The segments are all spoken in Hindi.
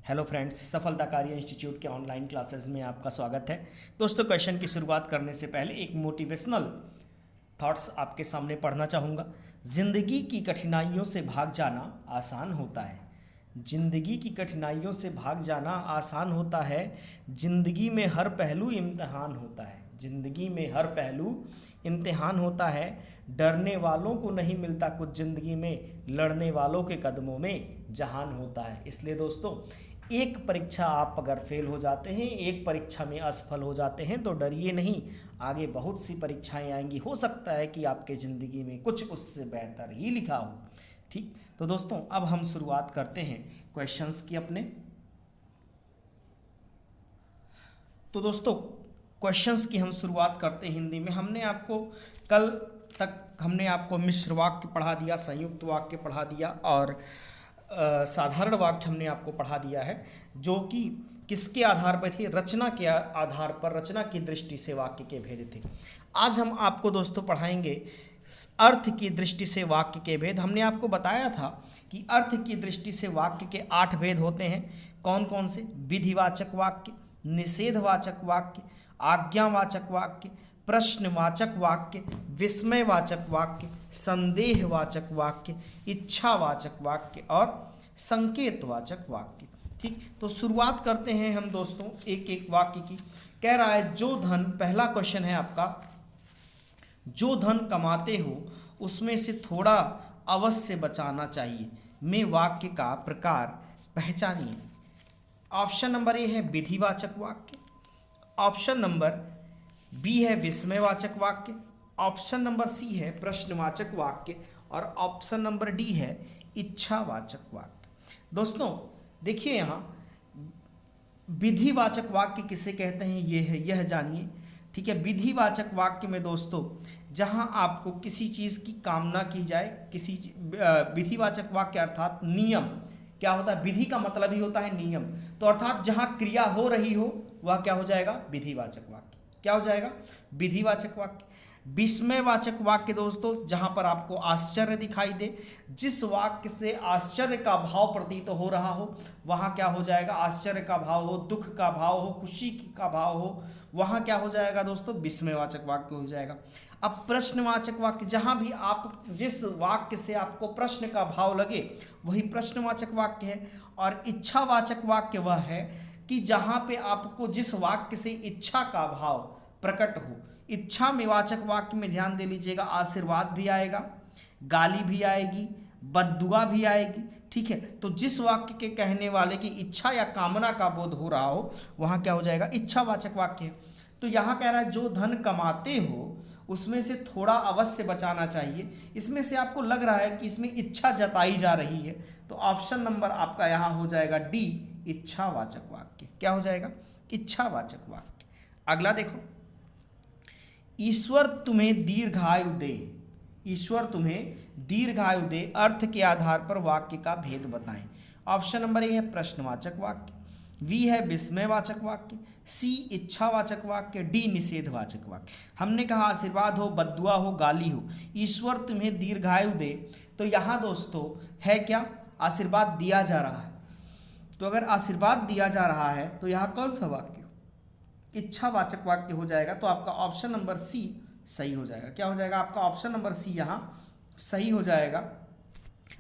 हेलो फ्रेंड्स, सफलता कार्य इंस्टीट्यूट के ऑनलाइन क्लासेस में आपका स्वागत है। दोस्तों, क्वेश्चन की शुरुआत करने से पहले एक मोटिवेशनल थॉट्स आपके सामने पढ़ना चाहूँगा। जिंदगी की कठिनाइयों से भाग जाना आसान होता है। जिंदगी की कठिनाइयों से भाग जाना आसान होता है। जिंदगी में हर पहलू इम्तिहान होता है। जिंदगी में हर पहलू इम्तिहान होता है। डरने वालों को नहीं मिलता कुछ जिंदगी में, लड़ने वालों के कदमों में जहान होता है। इसलिए दोस्तों, एक परीक्षा आप अगर फेल हो जाते हैं, एक परीक्षा में असफल हो जाते हैं तो डरिए नहीं, आगे बहुत सी परीक्षाएं आएंगी। हो सकता है कि आपके ज़िंदगी में कुछ उससे बेहतर ही लिखा हो। ठीक, तो दोस्तों अब हम शुरुआत करते हैं क्वेश्चंस की अपने। तो दोस्तों, क्वेश्चंस की हम शुरुआत करते हैं हिंदी में। कल तक हमने आपको मिश्र वाक्य पढ़ा दिया, संयुक्त वाक्य पढ़ा दिया और साधारण वाक्य हमने आपको पढ़ा दिया है, जो कि किसके आधार पर थे? रचना के आधार पर, रचना की दृष्टि से वाक्य के भेद थे। आज हम आपको दोस्तों पढ़ाएंगे अर्थ की दृष्टि से वाक्य के भेद। हमने आपको बताया था कि अर्थ की दृष्टि से वाक्य के 8 भेद होते हैं। कौन कौन से? विधिवाचक वाक्य, निषेधवाचक वाक्य, आज्ञावाचक वाक्य, प्रश्नवाचक वाक्य, विस्मयवाचक वाक्य, संदेहवाचक वाक्य, इच्छावाचक वाक्य और संकेतवाचक वाक्य। ठीक, तो शुरुआत करते हैं हम दोस्तों एक एक वाक्य की। कह रहा है जो धन, पहला क्वेश्चन है आपका, जो धन कमाते हो उसमें से थोड़ा अवश्य बचाना चाहिए, में वाक्य का प्रकार पहचानिए। ऑप्शन नंबर ए है विधिवाचक वाक्य, ऑप्शन नंबर बी है विस्मयवाचक वाक्य, ऑप्शन नंबर सी है प्रश्नवाचक वाक्य और ऑप्शन नंबर डी है इच्छावाचक वाक्य। दोस्तों देखिए, यहाँ विधिवाचक वाक्य किसे कहते हैं यह जानिए। ठीक है, विधिवाचक वाक्य में दोस्तों जहाँ आपको किसी चीज़ की कामना की जाए, विधिवाचक वाक्य अर्थात नियम। क्या होता है? विधि का मतलब ही होता है नियम। तो अर्थात जहाँ क्रिया हो रही हो वह क्या हो जाएगा? विधिवाचक वाक्य। क्या हो जाएगा? विधिवाचक वाक्य। विस्मयवाचक वाक्य दोस्तों जहां पर आपको आश्चर्य दिखाई दे, जिस वाक्य से आश्चर्य का भाव प्रतीत हो रहा हो वहां क्या हो जाएगा? आश्चर्य का भाव हो, दुख का भाव हो, खुशी का भाव हो, वहां क्या हो जाएगा दोस्तों? विस्मयवाचक वाक्य हो जाएगा। अब प्रश्नवाचक वाक्य, जहां भी आप, जिस वाक्य से आपको प्रश्न का भाव लगे वही प्रश्नवाचक वाक्य है। और इच्छावाचक वाक्य वह है कि जहां पे आपको जिस वाक्य से इच्छा का भाव प्रकट हो। इच्छा में वाचक वाक्य में ध्यान दे लीजिएगा, आशीर्वाद भी आएगा, गाली भी आएगी, बद्दुआ भी आएगी। ठीक है, तो जिस वाक्य के कहने वाले की इच्छा या कामना का बोध हो रहा हो वहां क्या हो जाएगा? इच्छावाचक वाक्य है। तो यहाँ कह रहा है जो धन कमाते हो उसमें से थोड़ा अवश्य बचाना चाहिए। इसमें से आपको लग रहा है कि इसमें इच्छा जताई जा रही है, तो ऑप्शन नंबर आपका यहाँ हो जाएगा डी, इच्छावाचक वाक्य। क्या हो जाएगा? इच्छावाचक वाक्य। अगला देखो, ईश्वर तुम्हें दीर्घायु दे। ईश्वर तुम्हें दीर्घायु दे, अर्थ के आधार पर वाक्य का भेद बताएं। ऑप्शन नंबर ए है प्रश्नवाचक वाक्य, वी है विस्मयवाचक वाक्य, सी इच्छावाचक वाक्य, डी निषेधवाचक वाक्य। हमने कहा आशीर्वाद हो, बद्दुआ हो, गाली हो, ईश्वर तुम्हें दीर्घायु दे, तो यहाँ दोस्तों है क्या? आशीर्वाद दिया जा रहा है। तो अगर आशीर्वाद दिया जा रहा है तो यहाँ कौन सा वाक्य? इच्छावाचक वाक्य हो जाएगा। तो आपका ऑप्शन नंबर सी सही हो जाएगा। क्या हो जाएगा? आपका ऑप्शन नंबर सी यहाँ सही हो जाएगा।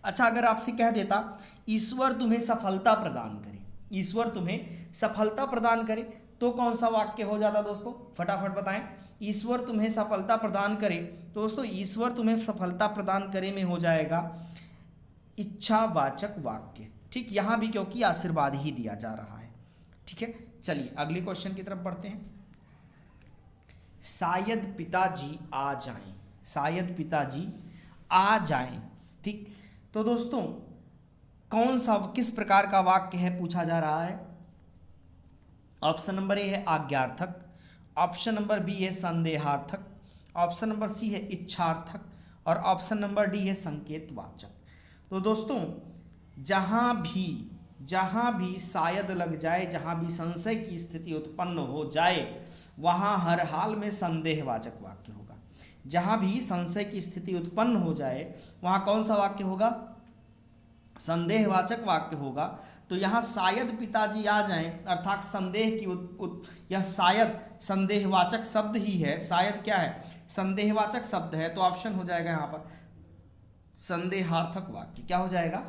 अच्छा, अगर आपसे कह देता ईश्वर तुम्हें सफलता प्रदान करे, ईश्वर तुम्हें सफलता प्रदान करे, तो कौन सा वाक्य हो जाता दोस्तों? फटाफट बताएं। ईश्वर तुम्हें सफलता प्रदान करे, तो दोस्तों ईश्वर तुम्हें सफलता प्रदान करे में हो जाएगा इच्छावाचक वाक्य। ठीक, यहाँ भी क्योंकि आशीर्वाद ही दिया जा रहा है। ठीक है, चलिए अगले क्वेश्चन की तरफ बढ़ते हैं। शायद पिताजी आ जाएं, शायद पिताजी आ जाएं। ठीक, तो दोस्तों कौन सा, किस प्रकार का वाक्य है पूछा जा रहा है? ऑप्शन नंबर ए है आज्ञार्थक, ऑप्शन नंबर बी है संदेहार्थक, ऑप्शन नंबर सी है इच्छार्थक और ऑप्शन नंबर डी है संकेतवाचक। तो दोस्तों जहाँ भी शायद लग जाए, जहाँ भी संशय की स्थिति उत्पन्न हो जाए, वहाँ हर हाल में संदेहवाचक वाक्य होगा। जहाँ भी संशय की स्थिति उत्पन्न हो जाए वहाँ कौन सा वाक्य होगा? संदेहवाचक वाक्य होगा। तो यहाँ शायद पिताजी आ जाएं अर्थात संदेह की यह शायद संदेहवाचक शब्द ही है। शायद क्या है? संदेहवाचक शब्द है। तो ऑप्शन हो जाएगा यहाँ पर संदेहार्थक वाक्य। क्या हो जाएगा?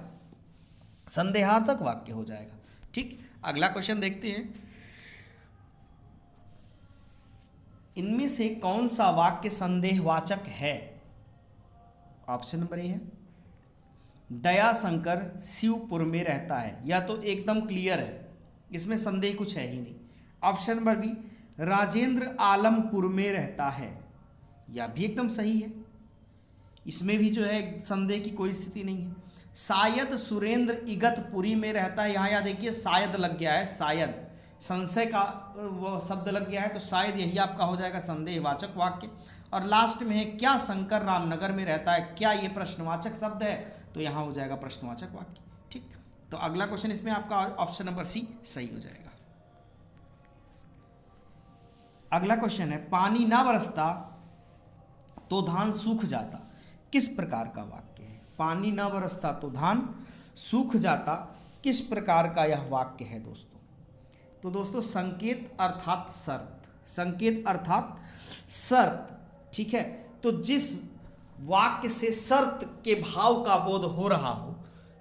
संदेहार्थक वाक्य हो जाएगा। ठीक, अगला क्वेश्चन देखते हैं। इनमें से कौन सा वाक्य संदेहवाचक है? ऑप्शन नंबर ए है दयाशंकर शिवपुर में रहता है। यह तो एकदम क्लियर है, इसमें संदेह कुछ है ही नहीं। Option number B Rajendra Alampur में रहता है। यह भी एकदम सही है, इसमें भी जो है संदेह की कोई स्थिति नहीं है। शायद सुरेंद्र इगतपुरी में रहता है। यहाँ देखिए शायद लग गया है, शायद संशय का वो शब्द लग गया है, तो शायद यही आपका हो जाएगा संदेहवाचक वाक्य। और लास्ट में है क्या शंकर रामनगर में रहता है? क्या ये प्रश्नवाचक शब्द है? तो यहाँ हो जाएगा प्रश्नवाचक वाक्य। ठीक, तो अगला क्वेश्चन इसमें आपका ऑप्शन नंबर सी सही हो जाएगा। अगला क्वेश्चन है पानी ना बरसता तो धान सूख जाता, किस प्रकार का वाक्य है? पानी ना बरसता तो धान सूख जाता, किस प्रकार का यह वाक्य है दोस्तों? तो दोस्तों संकेत अर्थात शर्त, संकेत अर्थात शर्त। ठीक है, तो जिस वाक्य से शर्त के भाव का बोध हो रहा हो,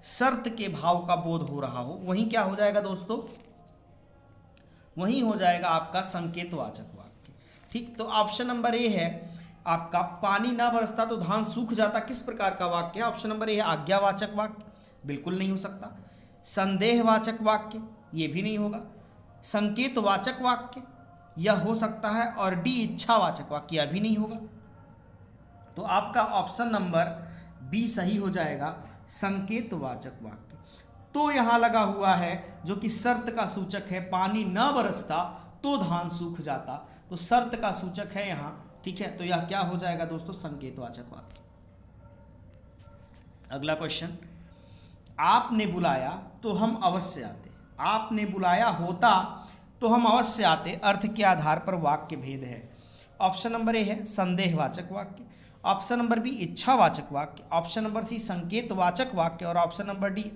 शर्त के भाव का बोध हो रहा हो, वहीं क्या हो जाएगा दोस्तों? वहीं हो जाएगा आपका संकेतवाचक वाक्य। ठीक, तो ऑप्शन नंबर ए है आपका पानी ना बरसता तो धान सूख जाता, किस प्रकार का वाक्य है? ऑप्शन नंबर ए है आज्ञावाचक वाक्य, बिल्कुल नहीं हो सकता। संदेहवाचक वाक्य, ये भी नहीं होगा। संकेतवाचक वाक्य यह हो सकता है, और डी इच्छावाचक वाक्य यह भी नहीं होगा। तो आपका ऑप्शन नंबर बी सही हो जाएगा, संकेतवाचक वाक्य। तो यहाँ लगा हुआ है जो कि शर्त का सूचक है, पानी न बरसता तो धान सूख जाता, तो शर्त का सूचक है यहाँ। ठीक है, तो यह क्या हो जाएगा दोस्तों? संकेतवाचक वाक्य। अगला क्वेश्चन, आपने बुलाया तो हम अवश्य आते। आपने बुलाया होता तो हम अवश्य आते, अर्थ के आधार पर वाक्य भेद है। ऑप्शन नंबर ए है संदेहवाचक वाक्य, ऑप्शन नंबर बी इच्छावाचक वाक्य, ऑप्शन नंबर सी संकेतवाचक वाक्य, और ऑप्शन नंबर डी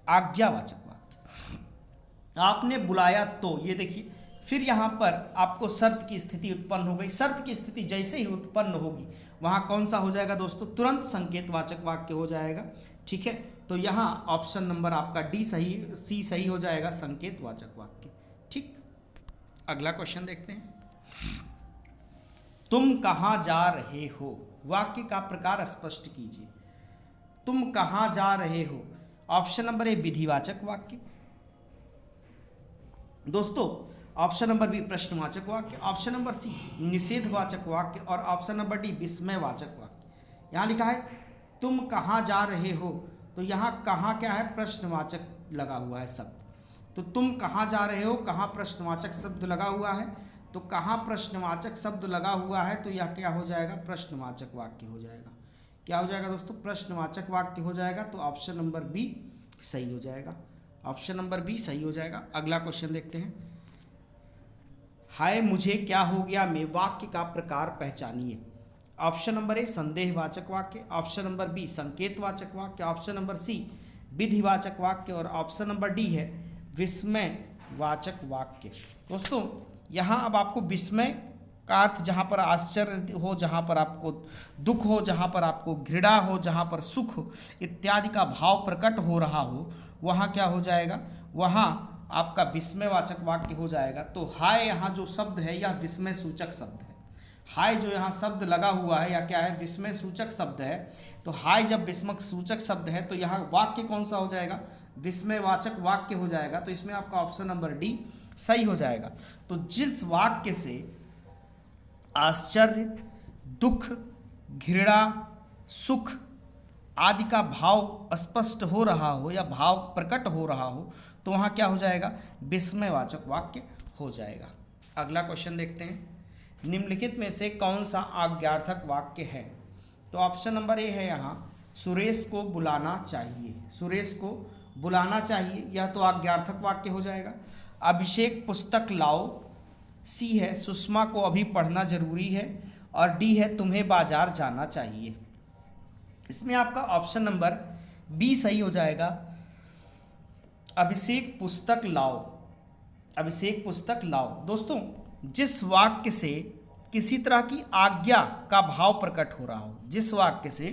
आज्ञावाचक वाक्य। आपने बुलाया तो, ये देखिए फिर यहाँ पर आपको शर्त की स्थिति उत्पन्न हो गई। शर्त की स्थिति जैसे ही उत्पन्न होगी वहाँ कौन सा हो जाएगा दोस्तों? तुरंत संकेतवाचक वाक्य हो जाएगा। ठीक है, तो यहाँ ऑप्शन नंबर आपका डी सही, सी सही हो जाएगा, संकेतवाचक वाक्य। ठीक, अगला क्वेश्चन देखते हैं। तुम कहाँ जा रहे हो? वाक्य का प्रकार स्पष्ट कीजिए। तुम कहाँ जा रहे हो? ऑप्शन नंबर ए विधिवाचक वाक्य दोस्तों, ऑप्शन नंबर बी प्रश्नवाचक वाक्य, ऑप्शन नंबर सी निषेधवाचक वाक्य, और ऑप्शन नंबर डी विस्मयवाचक वाक्य। यहाँ लिखा है तुम कहाँ जा रहे हो, तो यहाँ कहाँ क्या है? प्रश्नवाचक लगा हुआ है शब्द। तो तुम कहाँ जा रहे हो, कहाँ प्रश्नवाचक शब्द लगा हुआ है, तो कहाँ प्रश्नवाचक शब्द लगा हुआ है, तो यह क्या हो जाएगा? प्रश्नवाचक वाक्य हो जाएगा। क्या हो जाएगा दोस्तों? प्रश्नवाचक वाक्य हो जाएगा। तो ऑप्शन नंबर बी सही हो जाएगा, ऑप्शन नंबर बी सही हो जाएगा। अगला क्वेश्चन देखते हैं। हाय मुझे क्या हो गया में वाक्य का प्रकार पहचानिए। ऑप्शन नंबर ए संदेहवाचक वाक्य, ऑप्शन नंबर बी संकेतवाचक वाक्य, ऑप्शन नंबर सी विधिवाचक वाक्य, और ऑप्शन नंबर डी है विस्मयवाचक वाक्य। दोस्तों यहाँ अब आपको विस्मय का अर्थ जहाँ पर आश्चर्य हो, जहाँ पर आपको दुख हो, जहाँ पर आपको घृणा हो, जहाँ पर सुख इत्यादि का भाव प्रकट हो रहा हो, वहाँ क्या हो जाएगा? वहाँ आपका विस्मयवाचक वाक्य हो जाएगा। तो हाय यहाँ जो शब्द है यह विस्मय सूचक शब्द है। हाय जो यहाँ शब्द लगा हुआ है या क्या है? विस्मय सूचक शब्द है। तो हाय जब विस्मय सूचक शब्द है तो यहाँ वाक्य कौन सा हो जाएगा? विस्मयवाचक वाक्य हो जाएगा। तो इसमें आपका ऑप्शन नंबर डी सही हो जाएगा। तो जिस वाक्य से आश्चर्य, दुख, घृणा, सुख आदि का भाव स्पष्ट हो रहा हो या भाव प्रकट हो रहा हो, तो वहाँ क्या हो जाएगा? विस्मयवाचक वाक्य हो जाएगा। अगला क्वेश्चन देखते हैं। निम्नलिखित में से कौन सा आज्ञार्थक वाक्य है? तो ऑप्शन नंबर ए है यहाँ सुरेश को बुलाना चाहिए। सुरेश को बुलाना चाहिए, यह तो आज्ञार्थक वाक्य हो जाएगा। अभिषेक पुस्तक लाओ, सी है सुषमा को अभी पढ़ना जरूरी है, और डी है तुम्हें बाजार जाना चाहिए। इसमें आपका ऑप्शन नंबर बी सही हो जाएगा, अभिषेक पुस्तक लाओ। अभिषेक पुस्तक लाओ। दोस्तों, जिस वाक्य से किसी तरह की आज्ञा का भाव प्रकट हो रहा हो, जिस वाक्य से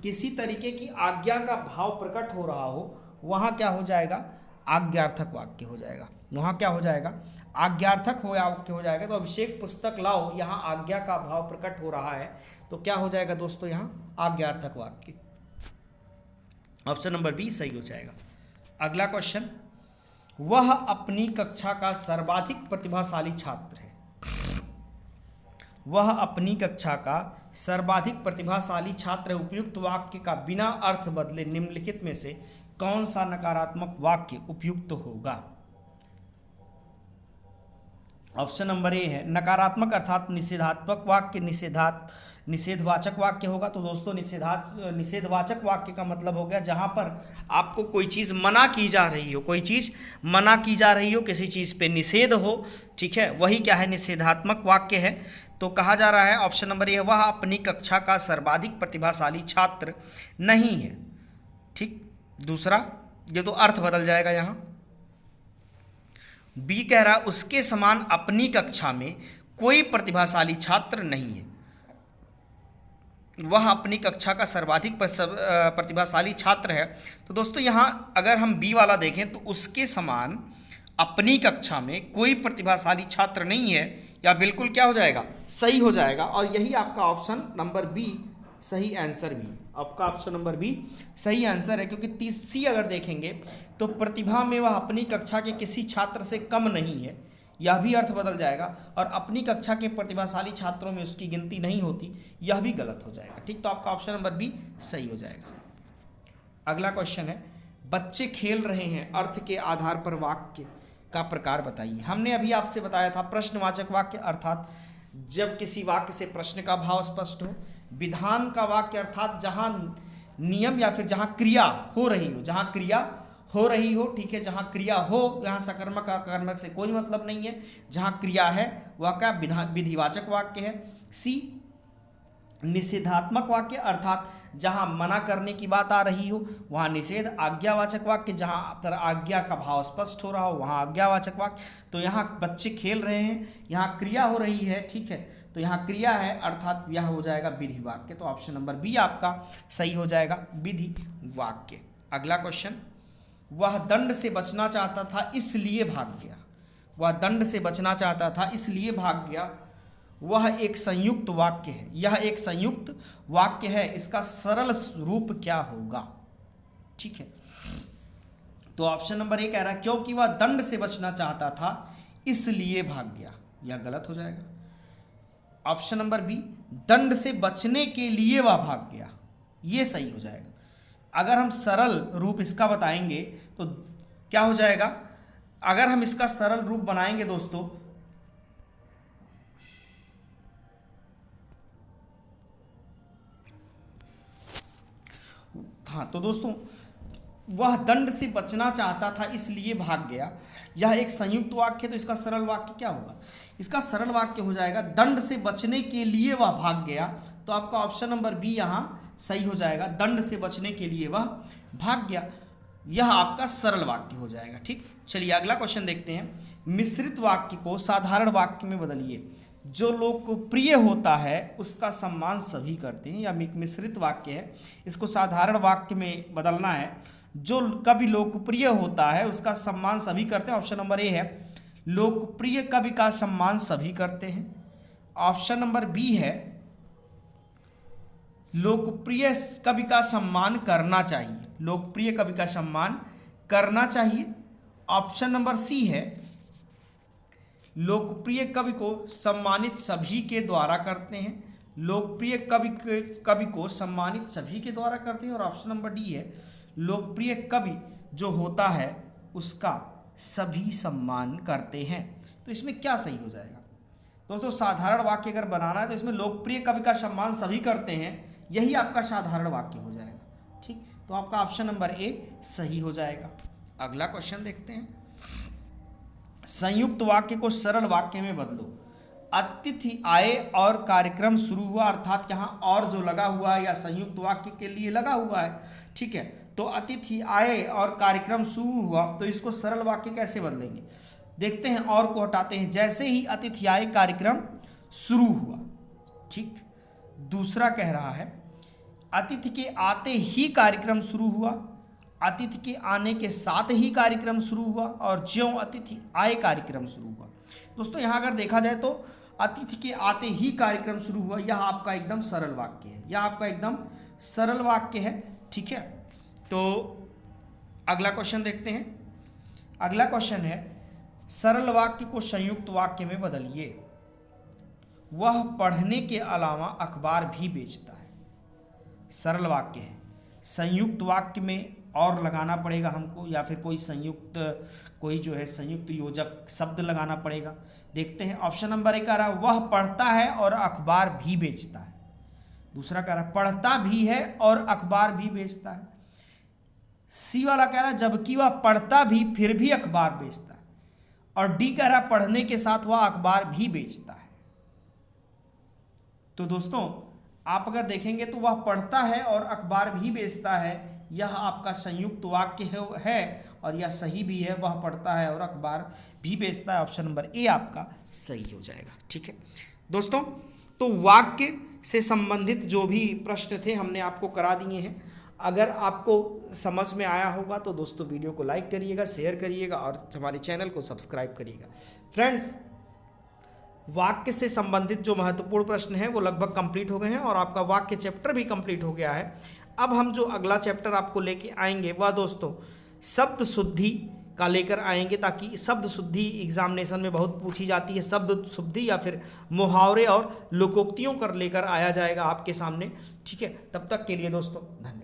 किसी तरीके की आज्ञा का भाव प्रकट हो रहा हो, वहाँ क्या हो जाएगा? आज्ञार्थक वाक्य हो जाएगा। वहाँ क्या हो जाएगा? आज्ञार्थक वाक्य हो जाएगा। तो अभिषेक पुस्तक लाओ, यहाँ आज्ञा का भाव प्रकट हो रहा है, तो क्या हो जाएगा दोस्तों? यहाँ आज्ञार्थक वाक्य। ऑप्शन नंबर बी सही हो जाएगा। अगला क्वेश्चन, वह अपनी कक्षा का सर्वाधिक प्रतिभाशाली छात्र है। वह अपनी कक्षा का सर्वाधिक प्रतिभाशाली छात्र है। उपयुक्त वाक्य का बिना अर्थ बदले निम्नलिखित में से कौन सा नकारात्मक वाक्य उपयुक्त होगा? ऑप्शन नंबर ए है नकारात्मक अर्थात निषेधात्मक वाक्य निषेधवाचक वाक्य होगा। तो दोस्तों निषेधवाचक वाक्य का मतलब हो गया जहां पर आपको कोई चीज़ मना की जा रही हो, कोई चीज़ मना की जा रही हो, किसी चीज़ पे निषेध हो, ठीक है, वही क्या है? निषेधात्मक वाक्य है। तो कहा जा रहा है ऑप्शन नंबर ए, वह अपनी कक्षा का सर्वाधिक प्रतिभाशाली छात्र नहीं है। ठीक, दूसरा ये तो अर्थ बदल जाएगा यहाँ। बी कह रहा उसके समान अपनी कक्षा में कोई प्रतिभाशाली छात्र नहीं है। वह अपनी कक्षा का सर्वाधिक प्रतिभाशाली छात्र है। तो दोस्तों यहाँ अगर हम बी वाला देखें तो उसके समान अपनी कक्षा में कोई प्रतिभाशाली छात्र नहीं है, या बिल्कुल क्या हो जाएगा? सही हो जाएगा। और यही आपका ऑप्शन नंबर बी सही आंसर भी, आपका ऑप्शन नंबर बी सही आंसर है। क्योंकि सी अगर देखेंगे तो प्रतिभा में वह अपनी कक्षा के किसी छात्र से कम नहीं है, यह भी अर्थ बदल जाएगा। और अपनी कक्षा के प्रतिभाशाली छात्रों में उसकी गिनती नहीं होती, यह भी गलत हो जाएगा। ठीक, तो आपका ऑप्शन नंबर बी सही हो जाएगा। अगला क्वेश्चन है, बच्चे खेल रहे हैं, अर्थ के आधार पर वाक्य का प्रकार बताइए। हमने अभी आपसे बताया था प्रश्नवाचक वाक्य अर्थात जब किसी वाक्य से प्रश्न का भाव स्पष्ट हो। विधान का वाक्य अर्थात जहाँ नियम या फिर जहाँ क्रिया हो रही हो, जहाँ क्रिया हो रही हो, ठीक है, जहाँ क्रिया हो, यहाँ सकर्मक और कर्मक से कोई मतलब नहीं है। जहाँ क्रिया है वह क्या? विधिवाचक वाक्य है। सी निषेधात्मक वाक्य अर्थात जहाँ मना करने की बात आ रही हो वहाँ निषेध। आज्ञावाचक वाक्य जहाँ पर आज्ञा का भाव स्पष्ट हो रहा हो वहाँ आज्ञावाचक वाक्य। तो यहाँ बच्चे खेल रहे हैं, यहाँ क्रिया हो रही है, ठीक है, तो यहाँ क्रिया है अर्थात यह हो जाएगा विधि वाक्य। तो ऑप्शन नंबर बी आपका सही हो जाएगा, विधि वाक्य। अगला क्वेश्चन, वह दंड से बचना चाहता था इसलिए भाग गया। वह दंड से बचना चाहता था इसलिए भाग गया। वह एक संयुक्त वाक्य है, यह एक संयुक्त वाक्य है। इसका सरल रूप क्या होगा? ठीक है, तो ऑप्शन नंबर ए कह रहा है क्योंकि वह दंड से बचना चाहता था इसलिए भाग गया, यह गलत हो जाएगा। ऑप्शन नंबर बी दंड से बचने के लिए वह भाग गया, यह सही हो जाएगा। अगर हम सरल रूप इसका बताएंगे तो क्या हो जाएगा? अगर हम इसका सरल रूप बनाएंगे दोस्तों, हाँ, तो दोस्तों वह दंड से बचना चाहता था इसलिए भाग गया, यह एक संयुक्त वाक्य है। तो इसका सरल वाक्य क्या होगा? इसका सरल वाक्य हो जाएगा दंड से बचने के लिए वह भाग गया। तो आपका ऑप्शन नंबर बी यहाँ सही हो जाएगा, दंड से बचने के लिए वह भाग गया, यह आपका सरल वाक्य हो जाएगा। ठीक, चलिए अगला क्वेश्चन देखते हैं। मिश्रित वाक्य को साधारण वाक्य में बदलिए। जो लोकप्रिय होता है उसका सम्मान सभी करते हैं, या मिश्रित वाक्य है, इसको साधारण वाक्य में बदलना है। जो कवि लोकप्रिय होता है उसका सम्मान सभी करते हैं। ऑप्शन नंबर ए है लोकप्रिय कवि का सम्मान सभी करते हैं। ऑप्शन नंबर बी है लोकप्रिय कवि का सम्मान करना चाहिए, लोकप्रिय कवि का सम्मान करना चाहिए। ऑप्शन नंबर सी है लोकप्रिय कवि को सम्मानित सभी के द्वारा करते हैं, लोकप्रिय कवि को सम्मानित सभी के द्वारा करते हैं। और ऑप्शन नंबर डी है लोकप्रिय कवि जो होता है उसका सभी सम्मान करते हैं। तो इसमें क्या सही हो जाएगा दोस्तों? साधारण वाक्य अगर बनाना है तो इसमें लोकप्रिय कवि का सम्मान सभी करते हैं, यही आपका साधारण वाक्य हो जाएगा। ठीक, तो आपका ऑप्शन नंबर ए सही हो जाएगा। अगला क्वेश्चन देखते हैं। संयुक्त वाक्य को सरल वाक्य में बदलो। अतिथि आए और कार्यक्रम शुरू हुआ, अर्थात यहाँ और जो लगा हुआ है या संयुक्त वाक्य के लिए लगा हुआ है, ठीक है, तो अतिथि आए और कार्यक्रम शुरू हुआ, तो इसको सरल वाक्य कैसे बदलेंगे? देखते हैं और को हटाते हैं। जैसे ही अतिथि आए कार्यक्रम शुरू हुआ। ठीक। दूसरा कह रहा है अतिथि के आते ही कार्यक्रम शुरू हुआ, अतिथि के आने के साथ ही कार्यक्रम शुरू हुआ, और ज्यों अतिथि आए कार्यक्रम शुरू हुआ। दोस्तों यहाँ अगर देखा जाए तो अतिथि के आते ही कार्यक्रम शुरू हुआ, यह आपका एकदम सरल वाक्य है, यह आपका एकदम सरल वाक्य है। ठीक है, तो अगला क्वेश्चन देखते हैं। अगला क्वेश्चन है सरल वाक्य को संयुक्त वाक्य में बदलिए। वह पढ़ने के अलावा अखबार भी बेचता है। सरल वाक्य है, संयुक्त वाक्य में और लगाना पड़ेगा हमको, या फिर कोई संयुक्त योजक शब्द लगाना पड़ेगा। देखते हैं। ऑप्शन नंबर 1 कह रहा है वह पढ़ता है और अखबार भी बेचता है। दूसरा कह रहा है पढ़ता भी है और अखबार भी बेचता है। सी वाला कह रहा है जबकि वह पढ़ता भी फिर भी अखबार बेचता है। और डी कह रहा है पढ़ने के साथ वह अखबार भी बेचता है। तो दोस्तों आप अगर देखेंगे तो वह पढ़ता है और अखबार भी बेचता है, यह आपका संयुक्त वाक्य है और यह सही भी है। वह पढ़ता है और अखबार भी बेचता है। ऑप्शन नंबर ए आपका सही हो जाएगा। ठीक है दोस्तों, तो वाक्य से संबंधित जो भी प्रश्न थे हमने आपको करा दिए हैं। अगर आपको समझ में आया होगा तो दोस्तों वीडियो को लाइक करिएगा, शेयर करिएगा और हमारे चैनल को सब्सक्राइब करिएगा। फ्रेंड्स, वाक्य से संबंधित जो महत्वपूर्ण प्रश्न हैं वो लगभग कंप्लीट हो गए हैं और आपका वाक्य चैप्टर भी कंप्लीट हो गया है। अब हम जो अगला चैप्टर आपको लेके आएंगे वह दोस्तों शब्द शुद्धि का लेकर आएंगे, ताकि शब्द शुद्धि एग्जामिनेशन में बहुत पूछी जाती है। शब्द शुद्धि या फिर मुहावरे और लोकोक्तियों कर लेकर आया जाएगा आपके सामने। ठीक है, तब तक के लिए दोस्तों धन्यवाद।